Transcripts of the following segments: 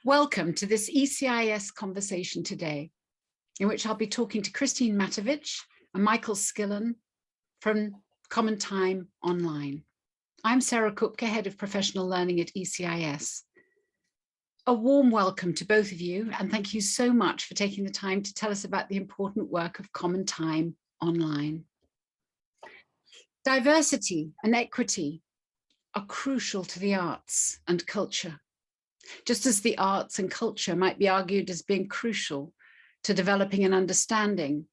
Welcome to this ECIS conversation today, in which I'll be talking to Christine Matovich and Michael Skillern from CommonTime.Online. I'm Sarah Kupke, Head of Professional Learning at ECIS. A warm welcome to both of you, and thank you so much for taking the time to tell us about the important work of CommonTime.Online. Diversity and equity are crucial to the arts and culture, just as the arts and culture might be argued as being crucial to developing an understanding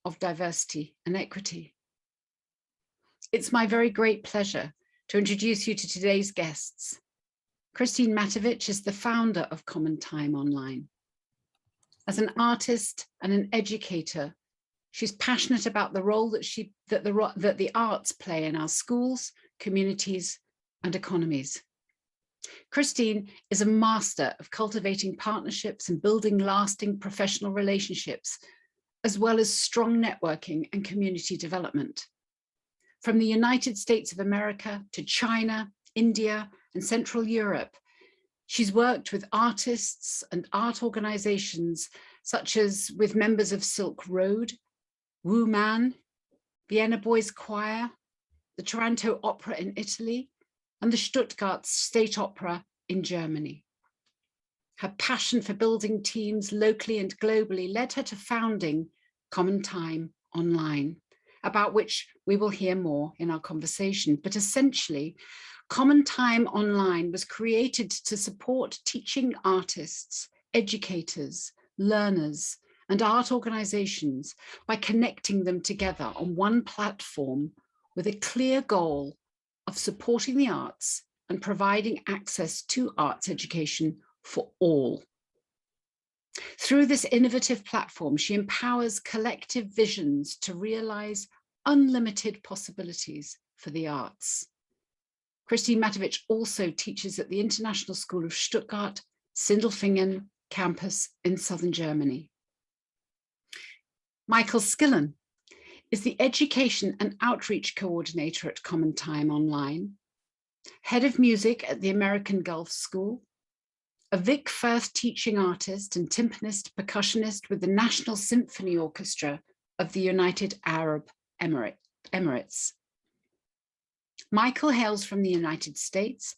of diversity and equity. It's my very great pleasure to introduce you to today's guests. Christine Matovich is the founder of CommonTime.Online. As an artist and an educator, she's passionate about the role that the arts play in our schools, communities, and economies. Christine is a master of cultivating partnerships and building lasting professional relationships, as well as strong networking and community development. From the United States of America to China, India, and Central Europe, she's worked with artists and art organizations, such as with members of Silk Road, Wu Man, Vienna Boys Choir, the Taranto Opera in Italy, and the Stuttgart State Opera in Germany. Her passion for building teams locally and globally led her to founding CommonTime.Online, about which we will hear more in our conversation. But essentially, CommonTime.Online was created to support teaching artists, educators, learners, and art organizations by connecting them together on one platform with a clear goal of supporting the arts and providing access to arts education for all. Through this innovative platform, she empowers collective visions to realize unlimited possibilities for the arts. Christine Matovich also teaches at the International School of Stuttgart, Sindelfingen campus in southern Germany. Michael Skillern is the Education and Outreach Coordinator at CommonTime.Online, Head of Music at the American Gulf School, a Vic Firth teaching artist and timpanist percussionist with the National Symphony Orchestra of the United Arab Emirates. Michael hails from the United States,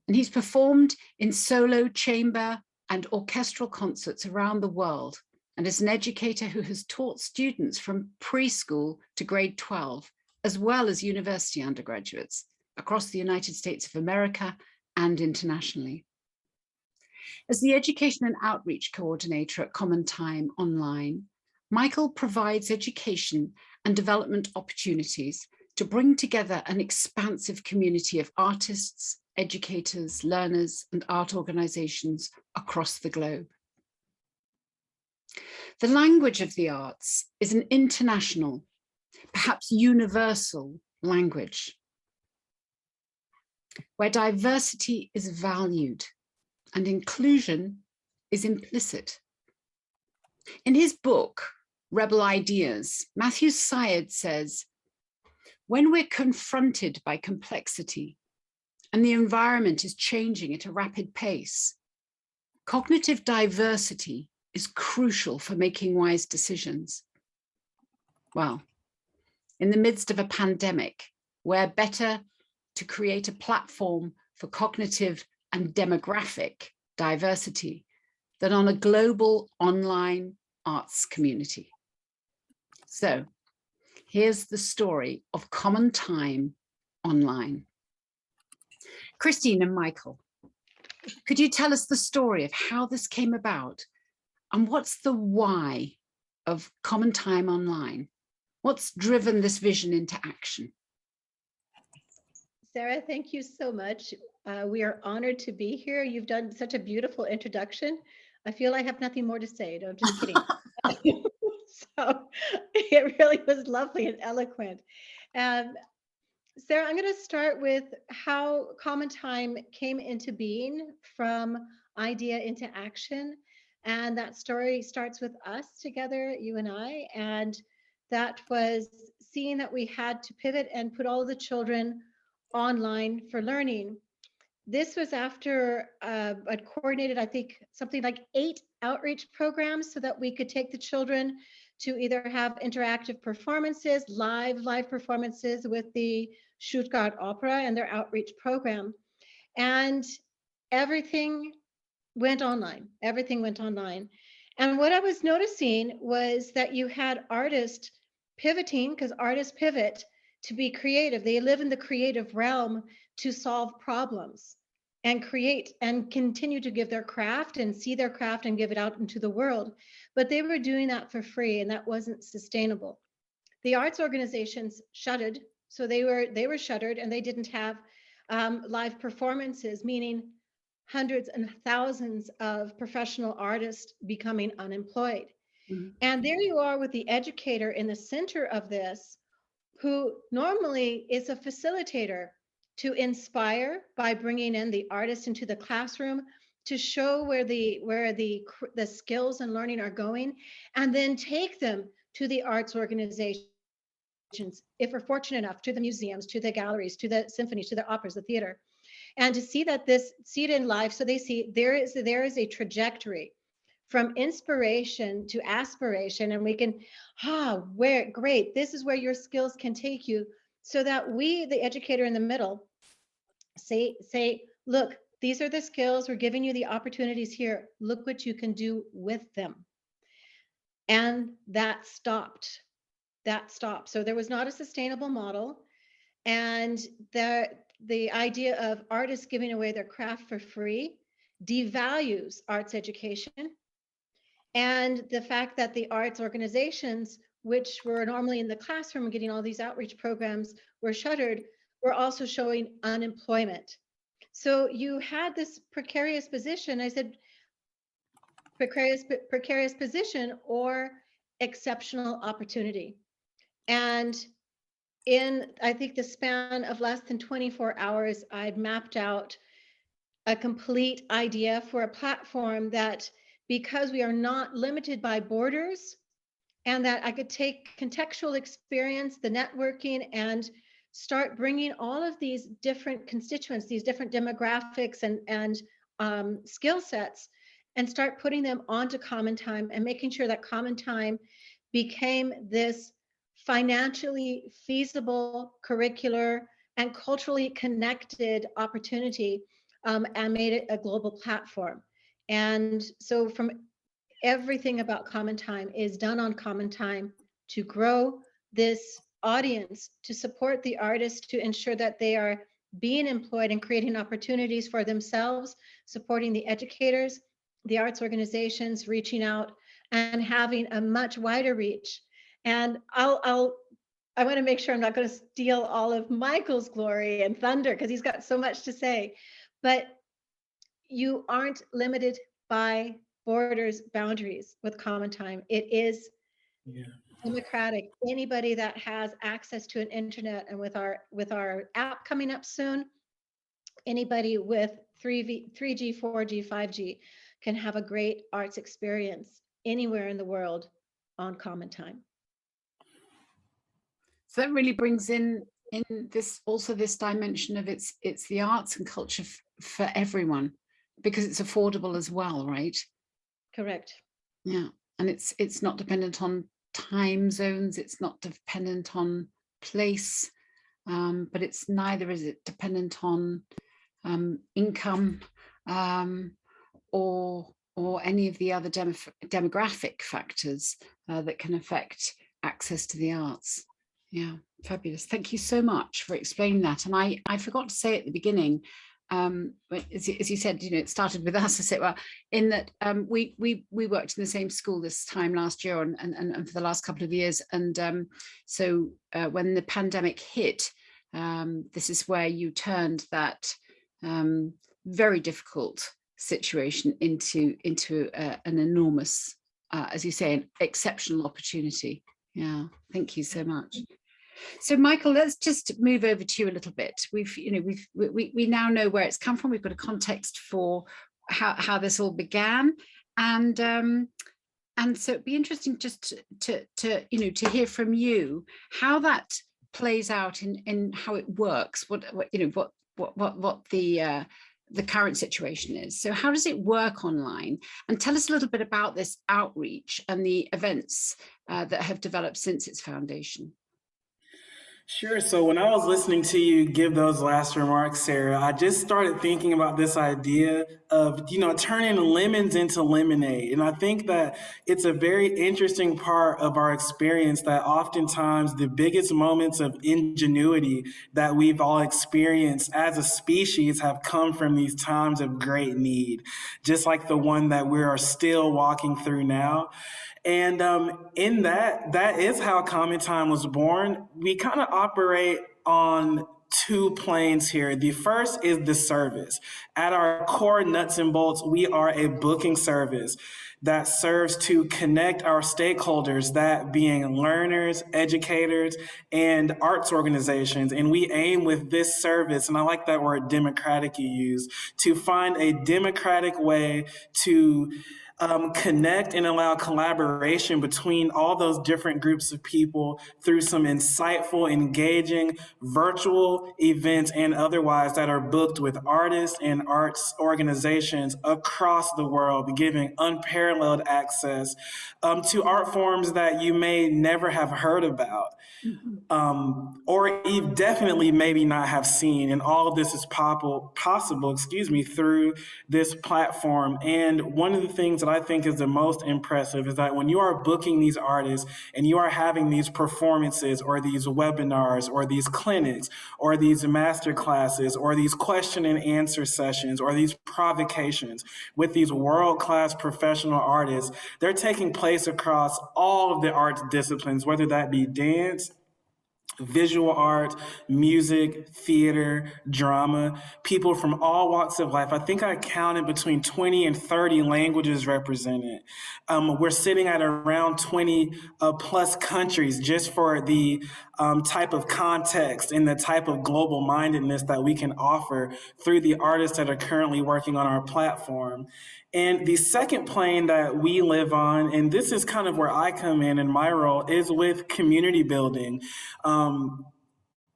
and he's performed in solo, chamber, and orchestral concerts around the world, and is an educator who has taught students from preschool to grade 12, as well as university undergraduates across the United States of America and internationally. As the Education and Outreach Coordinator at CommonTime.Online, Michael provides education and development opportunities to bring together an expansive community of artists, educators, learners, and art organizations across the globe. The language of the arts is an international, perhaps universal language, where diversity is valued and inclusion is implicit. In his book, Rebel Ideas, Matthew Syed says, when we're confronted by complexity and the environment is changing at a rapid pace, cognitive diversity is crucial for making wise decisions. Well, in the midst of a pandemic, where better to create a platform for cognitive and demographic diversity than on a global online arts community. So here's the story of CommonTime.Online. Christine and Michael, could you tell us the story of how this came about? And what's the why of CommonTime.Online? What's driven this vision into action? Sarah, thank you so much. We are honored to be here. You've done such a beautiful introduction. I feel I have nothing more to say. No, I'm just kidding. So it really was lovely and eloquent. Sarah, I'm going to start with how CommonTime came into being from idea into action. And that story starts with us together, you and I. And that was seeing that we had to pivot and put all the children online for learning. this was after I'd coordinated, I think, something like 8 outreach programs so that we could take the children to either have interactive performances, live performances with the Stuttgart Opera and their outreach program. And everything went online. Everything went online. And what I was noticing was that you had artists pivoting, because artists pivot to be creative. They live in the creative realm to solve problems and create and continue to give their craft and see their craft and give it out into the world. But they were doing that for free, and that wasn't sustainable. The arts organizations shuttered, so they were shuttered, and they didn't have live performances, meaning hundreds and thousands of professional artists becoming unemployed. Mm. And there you are with the educator in the center of this, who normally is a facilitator to inspire by bringing in the artist into the classroom to show where the skills and learning are going, and then take them to the arts organizations, if we're fortunate enough, to the museums, to the galleries, to the symphonies, to the operas, the theater, and to see it in life, so they see there is a trajectory from inspiration to aspiration, and we can, great, this is where your skills can take you, so that we, the educator in the middle, say, look, these are the skills, we're giving you the opportunities here, look what you can do with them. And that stopped. So there was not a sustainable model, and the idea of artists giving away their craft for free devalues arts education. And the fact that the arts organizations, which were normally in the classroom getting all these outreach programs, were shuttered, were also showing unemployment. So you had this precarious position. I said, precarious position or exceptional opportunity. And in, I think, the span of less than 24 hours, I'd mapped out a complete idea for a platform that, because we are not limited by borders, and that I could take contextual experience, the networking, and start bringing all of these different constituents, these different demographics and skill sets, and start putting them onto CommonTime and making sure that CommonTime became this financially feasible, curricular, and culturally connected opportunity, and made it a global platform. And so from everything about CommonTime is done on CommonTime to grow this audience, to support the artists, to ensure that they are being employed and creating opportunities for themselves, supporting the educators, the arts organizations, reaching out and having a much wider reach. And I want to make sure I'm not going to steal all of Michael's glory and thunder, because he's got so much to say. But you aren't limited by borders, boundaries with CommonTime. It is democratic. Anybody that has access to an internet, and with our app coming up soon, anybody with 3G, 4G, 5G can have a great arts experience anywhere in the world on CommonTime. So that really brings in this dimension of it's the arts and culture for everyone, because it's affordable as well, right? Correct. Yeah, and it's not dependent on time zones, it's not dependent on place, but it's neither is it dependent on income or any of the other demographic factors that can affect access to the arts. Yeah, fabulous. Thank you so much for explaining that. And I forgot to say at the beginning, as you said, it started with us, as it were, in that we worked in the same school this time last year and for the last couple of years. And so when the pandemic hit, this is where you turned that very difficult situation into an enormous, as you say, an exceptional opportunity. Yeah, thank you so much. So Michael, let's just move over to you a little bit. We now know where it's come from. We've got a context for how this all began, and so it'd be interesting just to hear from you how that plays out in how it works. What the the current situation is. So how does it work online? And tell us a little bit about this outreach and the events that have developed since its foundation. Sure. So when I was listening to you give those last remarks, Sarah, I just started thinking about this idea of, turning lemons into lemonade. And I think that it's a very interesting part of our experience that oftentimes the biggest moments of ingenuity that we've all experienced as a species have come from these times of great need, just like the one that we are still walking through now. And in that is how Common Time was born. We kind of operate on two planes here. The first is the service. At our core nuts and bolts, we are a booking service that serves to connect our stakeholders, that being learners, educators, and arts organizations. And we aim with this service, and I like that word democratic you use, to find a democratic way to connect and allow collaboration between all those different groups of people through some insightful, engaging virtual events and otherwise that are booked with artists and arts organizations across the world, giving unparalleled access to art forms that you may never have heard about. Or you definitely maybe not have seen. And all of this is possible, through this platform. And one of the things that I think is the most impressive is that when you are booking these artists and you are having these performances or these webinars or these clinics or these master classes or these question and answer sessions or these provocations with these world-class professional artists, they're taking place across all of the arts disciplines, whether that be dance, visual art, music, theater, drama, people from all walks of life. I think I counted between 20 and 30 languages represented. We're sitting at around 20 plus countries just for the type of context and the type of global mindedness that we can offer through the artists that are currently working on our platform. And the second plane that we live on, and this is kind of where I come in my role, is with community building.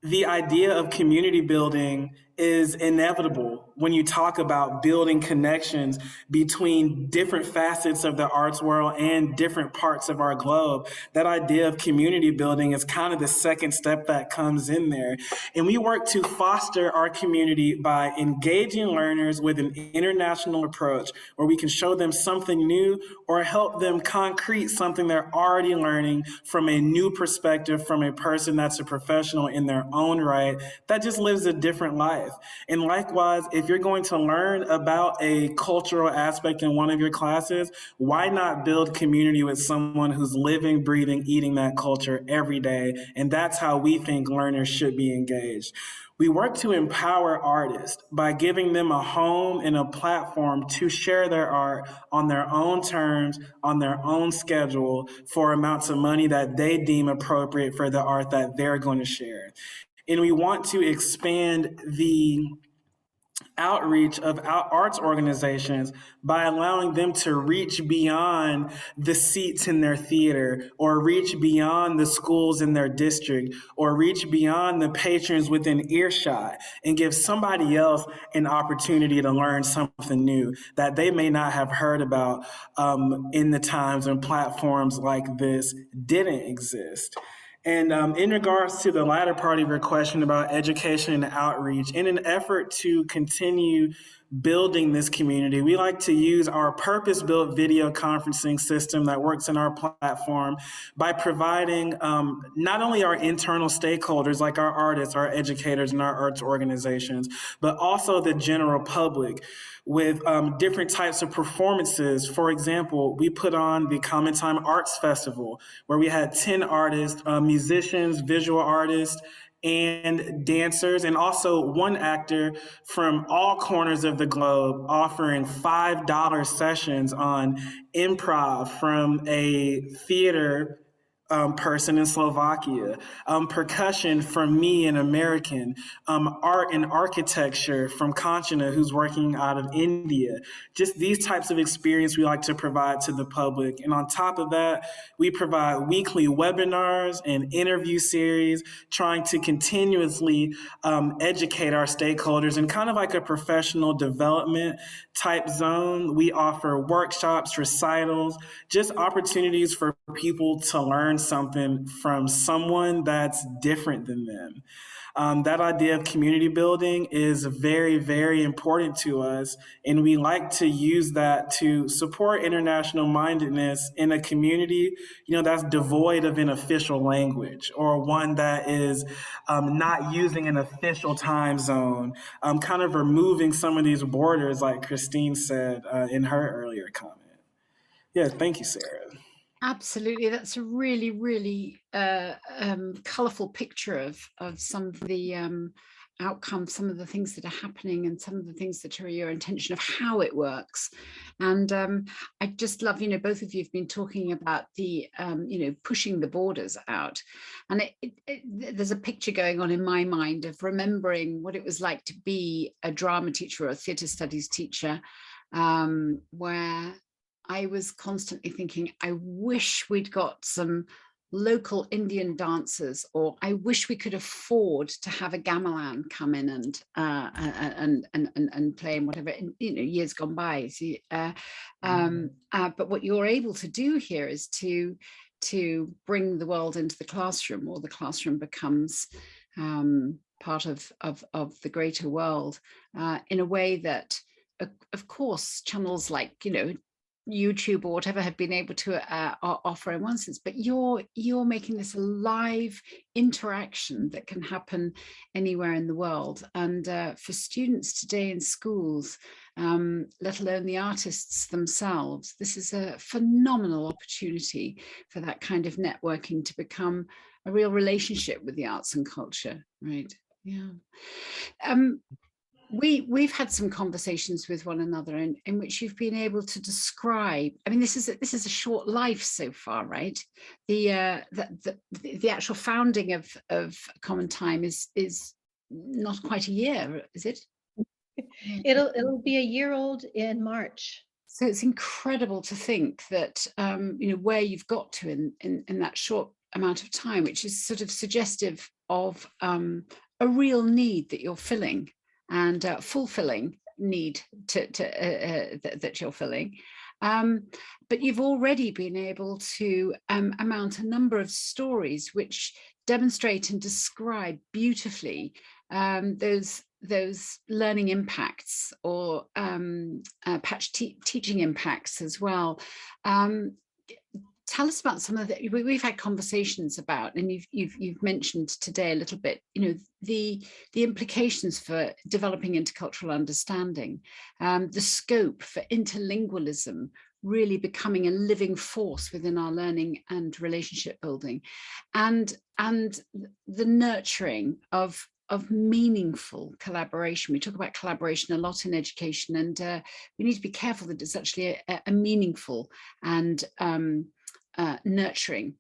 The idea of community building is inevitable when you talk about building connections between different facets of the arts world and different parts of our globe. That idea of community building is kind of the second step that comes in there. And we work to foster our community by engaging learners with an international approach where we can show them something new or help them concrete something they're already learning from a new perspective, from a person that's a professional in their own right that just lives a different life. And likewise, if you're going to learn about a cultural aspect in one of your classes, why not build community with someone who's living, breathing, eating that culture every day? And that's how we think learners should be engaged. We work to empower artists by giving them a home and a platform to share their art on their own terms, on their own schedule, for amounts of money that they deem appropriate for the art that they're going to share. And we want to expand the outreach of arts organizations by allowing them to reach beyond the seats in their theater or reach beyond the schools in their district or reach beyond the patrons within earshot and give somebody else an opportunity to learn something new that they may not have heard about in the times when platforms like this didn't exist. And in regards to the latter part of your question about education and outreach, in an effort to continue building this community, we like to use our purpose-built video conferencing system that works in our platform by providing not only our internal stakeholders like our artists, our educators, and our arts organizations, but also the general public with different types of performances. For example, we put on the Common Time Arts Festival, where we had 10 artists, musicians, visual artists, and dancers, and also one actor from all corners of the globe offering $5 sessions on improv from a theater person in Slovakia, percussion from me, an American, art and architecture from Kanchana, who's working out of India. Just these types of experience we like to provide to the public. And on top of that, we provide weekly webinars and interview series, trying to continuously educate our stakeholders in kind of like a professional development type zone. We offer workshops, recitals, just opportunities for people to learn something from someone that's different than them. That idea of community building is very, very important to us, and we like to use that to support international mindedness in a community, that's devoid of an official language or one that is not using an official time zone, kind of removing some of these borders, like Christine said in her earlier comment. Yeah, thank you, Sarah. Absolutely, that's a really, really colourful picture of some of the outcomes, some of the things that are happening, and some of the things that are your intention of how it works. And I just love, both of you have been talking about the, pushing the borders out. And there's a picture going on in my mind of remembering what it was like to be a drama teacher or a theatre studies teacher, where I was constantly thinking, I wish we'd got some local Indian dancers, or I wish we could afford to have a gamelan come in and play in whatever, years gone by. But what you're able to do here is to bring the world into the classroom, or the classroom becomes part of the greater world in a way that, of course, channels like, YouTube or whatever have been able to offer in one sense, but you're making this a live interaction that can happen anywhere in the world. And for students today in schools, let alone the artists themselves, this is a phenomenal opportunity for that kind of networking to become a real relationship with the arts and culture, right? Yeah. We've had some conversations with one another in which you've been able to describe. I mean, this is a short life so far, right? The actual founding of Common Time is not quite a year, is it? It'll be a year old in March. So it's incredible to think that where you've got to in that short amount of time, which is sort of suggestive of a real need that you're filling. And fulfilling need that you're filling. But you've already been able to amount a number of stories which demonstrate and describe beautifully those learning impacts, or patch teaching impacts as well. Tell us about some of the, we've had conversations about, and you've mentioned today a little bit, the implications for developing intercultural understanding, the scope for interlingualism really becoming a living force within our learning and relationship building, and the nurturing of meaningful collaboration. We talk about collaboration a lot in education, and we need to be careful that it's actually a meaningful and nurturing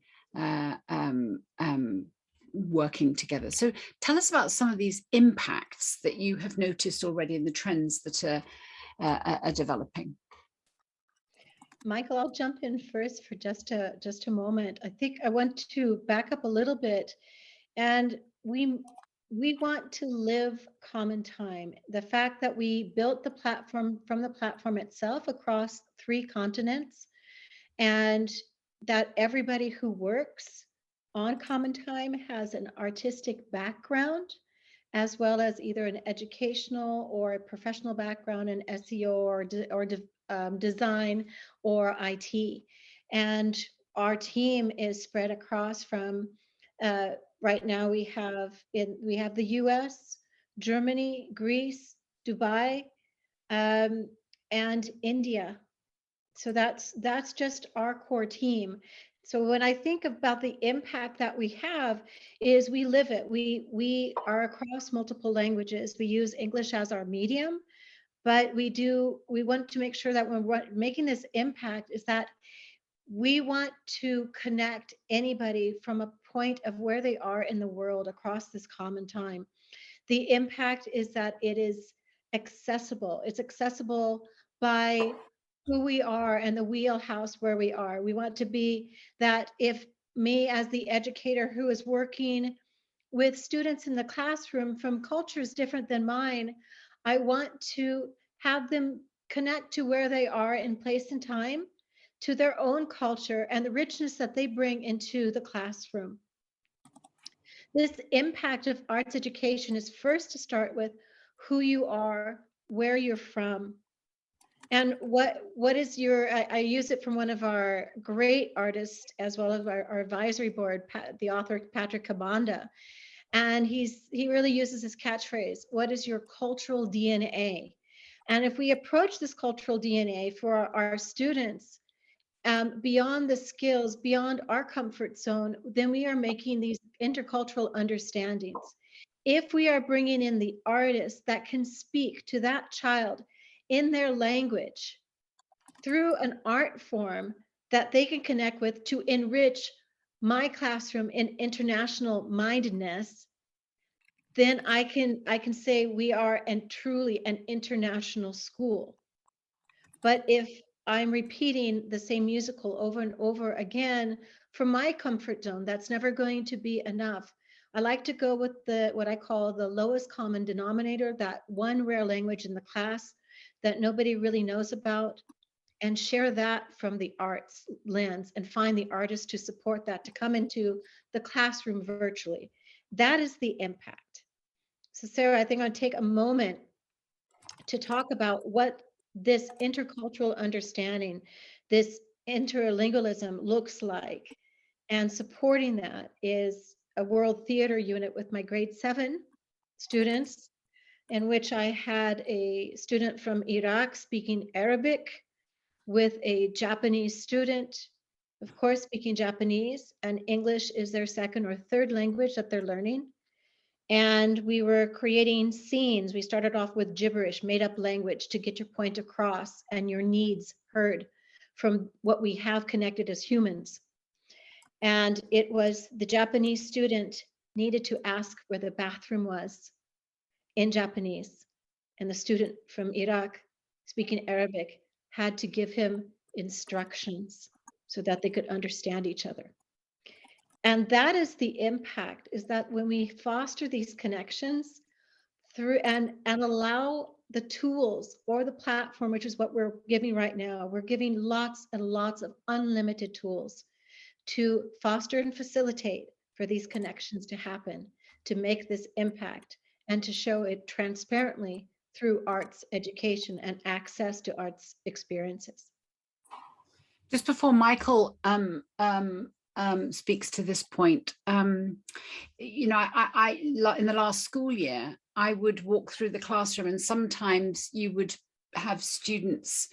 working together. So tell us about some of these impacts that you have noticed already in the trends that are developing. Michael, I'll jump in first for just a moment. I think I want to back up a little bit, and we want to live Common Time. The fact that we built the platform from the platform itself across 3 continents, and that everybody who works on Common Time has an artistic background, as well as either an educational or a professional background in SEO or design or IT. And our team is spread across from, right now we have the US, Germany, Greece, Dubai, and India. So that's just our core team. So when I think about the impact that we have, is we live it. We are across multiple languages. We use English as our medium, but we want to make sure that when we're making this impact, is that We want to connect anybody from a point of where they are in the world across this common time. The impact is that it is accessible. It's accessible by who we are and the wheelhouse where we are. We want to be that if me as the educator who is working with students in the classroom from cultures different than mine, I want to have them connect to where they are in place and time, to their own culture and the richness that they bring into the classroom. This impact of arts education is first to start with who you are, where you're from, and what is your, I use it from one of our great artists as well as our advisory board, the author Patrick Kabanda. And he really uses this catchphrase, what is your cultural DNA? And if we approach this cultural DNA for our students, beyond the skills, beyond our comfort zone, then we are making these intercultural understandings. If we are bringing in the artists that can speak to that child in their language through an art form that they can connect with to enrich my classroom in international mindedness, then I can say we are truly an international school. But if I'm repeating the same musical over and over again from my comfort zone, that's never going to be enough. I like to go with what I call the lowest common denominator, that one rare language in the class that nobody really knows about, and share that from the arts lens and find the artists to support that, to come into the classroom virtually. That is the impact. So Sarah, I think I'll take a moment to talk about what this intercultural understanding, this interlingualism looks like. And supporting that is a world theater unit with my grade 7 students, in which I had a student from Iraq speaking Arabic with a Japanese student, of course, speaking Japanese, and English is their second or third language that they're learning. And we were creating scenes. We started off with gibberish, made up language to get your point across and your needs heard from what we have connected as humans. And it was the Japanese student needed to ask where the bathroom was in Japanese. And the student from Iraq speaking Arabic had to give him instructions so that they could understand each other. And that is the impact, is that when we foster these connections through and allow the tools or the platform, which is what we're giving right now, we're giving lots and lots of unlimited tools to foster and facilitate for these connections to happen, to make this impact, and to show it transparently through arts education and access to arts experiences. Just before Michael speaks to this point, you know, I in the last school year, I would walk through the classroom, and sometimes you would have students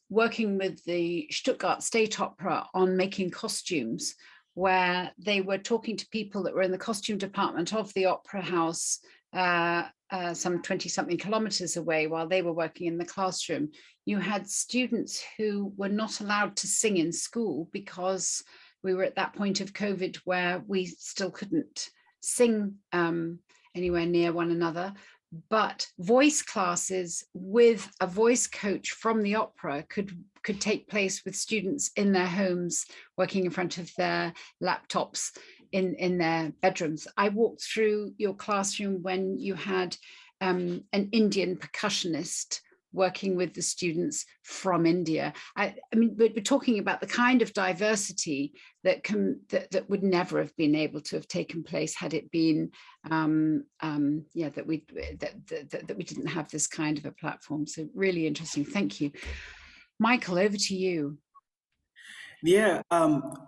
working with the Stuttgart State Opera on making costumes, where they were talking to people that were in the costume department of the opera house, some 20-something kilometers away, while they were working in the classroom. You had students who were not allowed to sing in school because we were at that point of COVID where we still couldn't sing anywhere near one another. But voice classes with a voice coach from the opera could take place with students in their homes, working in front of their laptops in their bedrooms. I walked through your classroom when you had an Indian percussionist working with the students from India. I mean, we're talking about the kind of diversity that would never have been able to have taken place had it been, that we didn't have this kind of a platform. So really interesting. Thank you, Michael. Over to you. Yeah,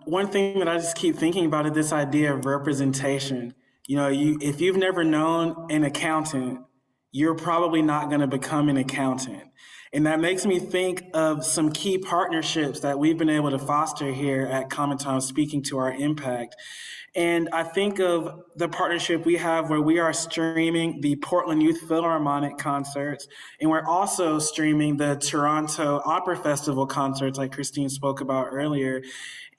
one thing that I just keep thinking about is this idea of representation. You know, if you've never known an accountant, you're probably not going to become an accountant. And that makes me think of some key partnerships that we've been able to foster here at Common Time, speaking to our impact. And I think of the partnership we have where we are streaming the Portland Youth Philharmonic concerts, and we're also streaming the Toronto Opera Festival concerts, like Christine spoke about earlier.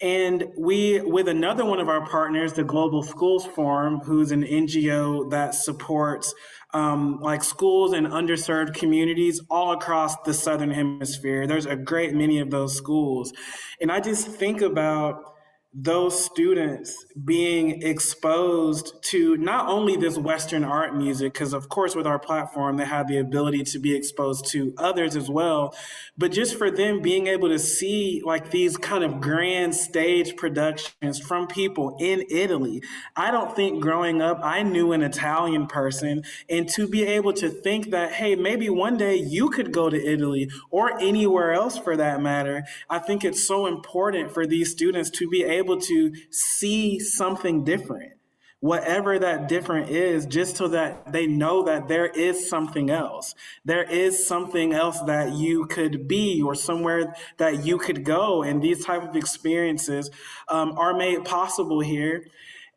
And we, with another one of our partners, the Global Schools Forum, who's an NGO that supports like schools in underserved communities all across the Southern Hemisphere. There's a great many of those schools. And I just think about those students being exposed to not only this Western art music, because of course with our platform, they have the ability to be exposed to others as well, but just for them being able to see like these kind of grand stage productions from people in Italy. I don't think growing up, I knew an Italian person, and to be able to think that, hey, maybe one day you could go to Italy or anywhere else for that matter. I think it's so important for these students to be able to see something different, whatever that different is, just so that they know that there is something else. There is something else that you could be or somewhere that you could go. And these type of experiences are made possible here.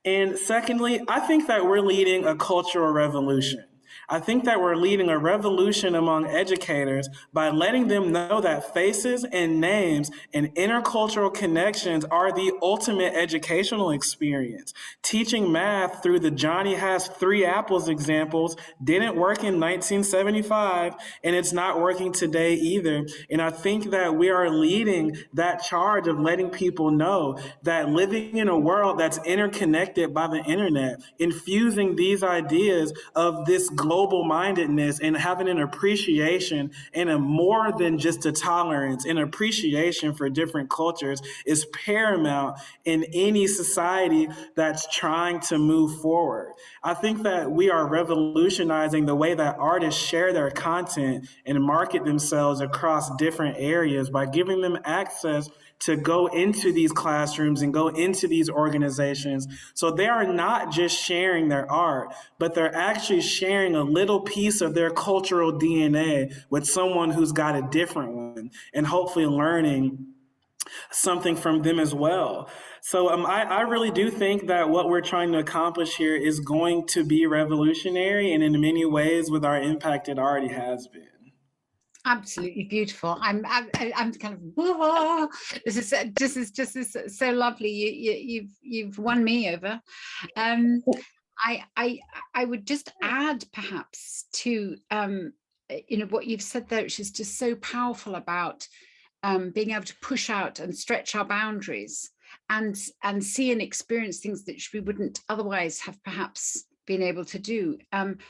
And secondly, I think that we're leading a cultural revolution. I think that we're leading a revolution among educators by letting them know that faces and names and intercultural connections are the ultimate educational experience. Teaching math through the Johnny has 3 apples examples didn't work in 1975, and it's not working today either. And I think that we are leading that charge of letting people know that living in a world that's interconnected by the internet, infusing these ideas of this global mindedness and having an appreciation and a more than just a tolerance, an appreciation for different cultures is paramount in any society that's trying to move forward. I think that we are revolutionizing the way that artists share their content and market themselves across different areas by giving them access to go into these classrooms and go into these organizations. So they are not just sharing their art, but they're actually sharing a little piece of their cultural DNA with someone who's got a different one, and hopefully learning something from them as well. So I really do think that what we're trying to accomplish here is going to be revolutionary, and in many ways with our impact, it already has been. Absolutely beautiful. I'm kind of, whoa, this is so lovely. You've won me over. I would just add perhaps to what you've said there, which is just so powerful about being able to push out and stretch our boundaries and see and experience things that we wouldn't otherwise have perhaps been able to do, and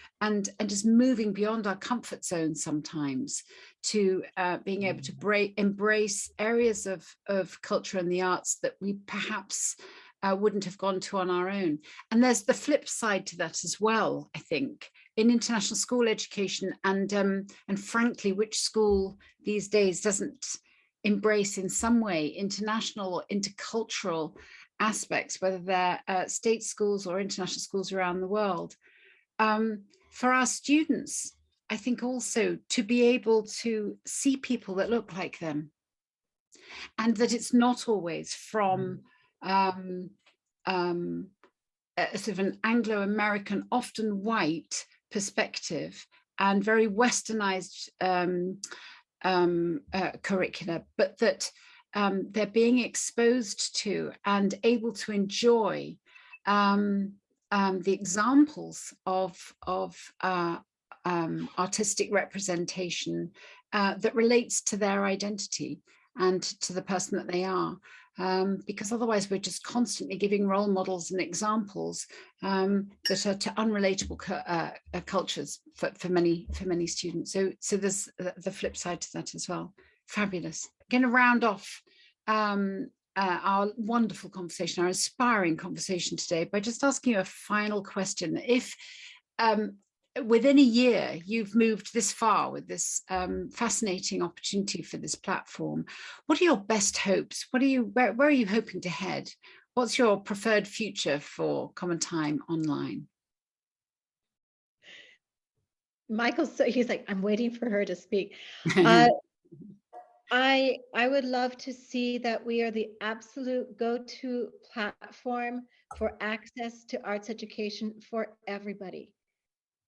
just moving beyond our comfort zone sometimes to being able to embrace areas of culture and the arts that we perhaps wouldn't have gone to on our own. And there's the flip side to that as well, I think, in international school education, and frankly, which school these days doesn't embrace in some way international or intercultural aspects, whether they're state schools or international schools around the world. For our students, I think also to be able to see people that look like them, and that it's not always from a sort of an Anglo-American, often white perspective and very westernized curricula, but that they're being exposed to and able to enjoy the examples of artistic representation that relates to their identity and to the person that they are. Because otherwise we're just constantly giving role models and examples that are to unrelatable cultures for many students. So there's the flip side to that as well. Fabulous. Going to round off our wonderful conversation, our inspiring conversation today by just asking you a final question. If within a year you've moved this far with this fascinating opportunity for this platform, what are your best hopes? Where are you hoping to head? What's your preferred future for Common Time Online? Michael's so he's like, I'm waiting for her to speak. Uh, I would love to see that we are the absolute go-to platform for access to arts education for everybody.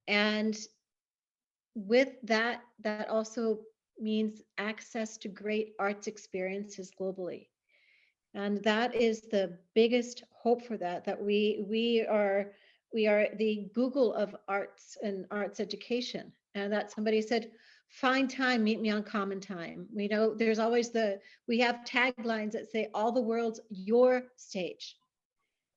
And with that, that also means access to great arts experiences globally. And that is the biggest hope for that, that we are the Google of arts and arts education. And that somebody said, find time, meet me on Common Time. We know there's always we have taglines that say all the world's your stage.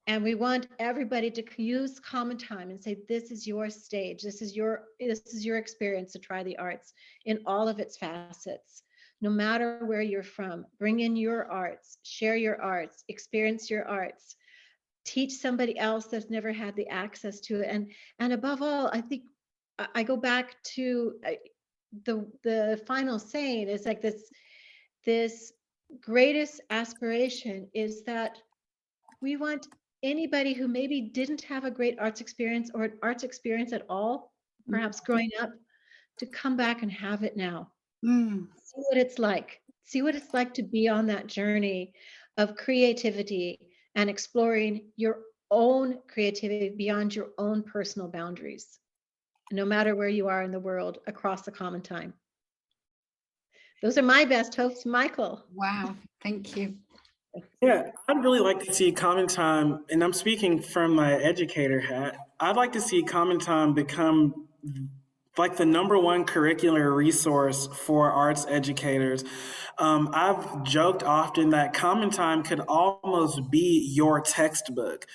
And we want everybody to use Common Time and say, this is your stage. This is your experience to try the arts in all of its facets. No matter where you're from, bring in your arts, share your arts, experience your arts, teach somebody else that's never had the access to it. And above all, I think I go back to the final saying is like this greatest aspiration is that we want anybody who maybe didn't have a great arts experience or an arts experience at all, perhaps growing up, to come back and have it now. See what it's like. See what it's like to be on that journey of creativity and exploring your own creativity beyond your own personal boundaries, no matter where you are in the world, across the Common Time. Those are my best hopes, Michael. Wow, thank you. Yeah, I'd really like to see Common Time, and I'm speaking from my educator hat. I'd like to see Common Time become like the #1 curricular resource for arts educators. I've joked often that Common Time could almost be your textbook.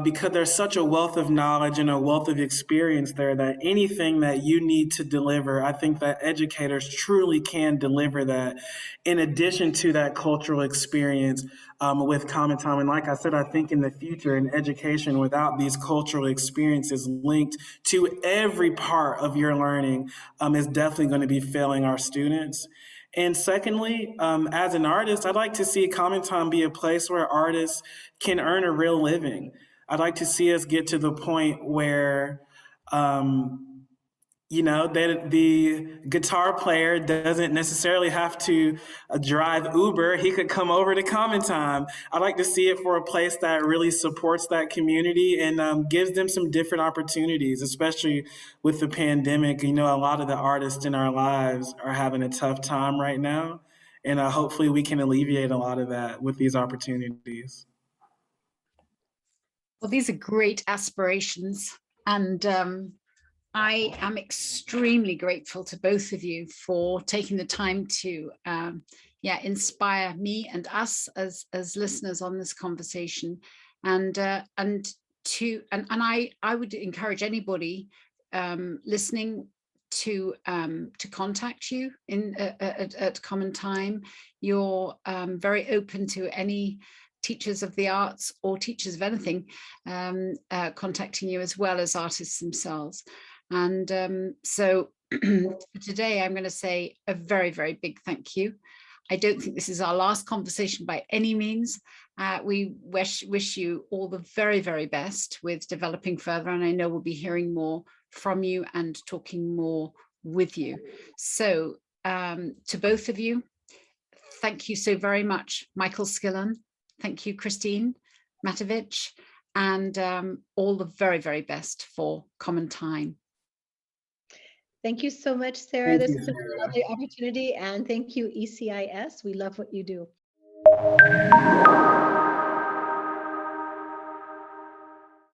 Because there's such a wealth of knowledge and a wealth of experience there that anything that you need to deliver, I think that educators truly can deliver that in addition to that cultural experience with Common Time. And like I said, I think in the future in education, without these cultural experiences linked to every part of your learning is definitely going to be failing our students. And secondly, as an artist, I'd like to see Common Time be a place where artists can earn a real living. I'd like to see us get to the point where, that the guitar player doesn't necessarily have to drive Uber. He could come over to Common Time. I'd like to see it for a place that really supports that community and gives them some different opportunities, especially with the pandemic. A lot of the artists in our lives are having a tough time right now. And hopefully we can alleviate a lot of that with these opportunities. Well, these are great aspirations, and I am extremely grateful to both of you for taking the time to inspire me and us as listeners on this conversation, and I would encourage anybody listening to contact you at Common Time. You're very open to any teachers of the arts or teachers of anything contacting you, as well as artists themselves. And so today I'm going to say a very, very big thank you. I don't think this is our last conversation by any means. We wish you all the very, very best with developing further, and I know we'll be hearing more from you and talking more with you. So to both of you, thank you so very much, Michael Skillern. Thank you, Christine Matovich, and all the very, very best for Common Time. Thank you so much, Sarah. This has been a lovely opportunity, and thank you, ECIS. We love what you do.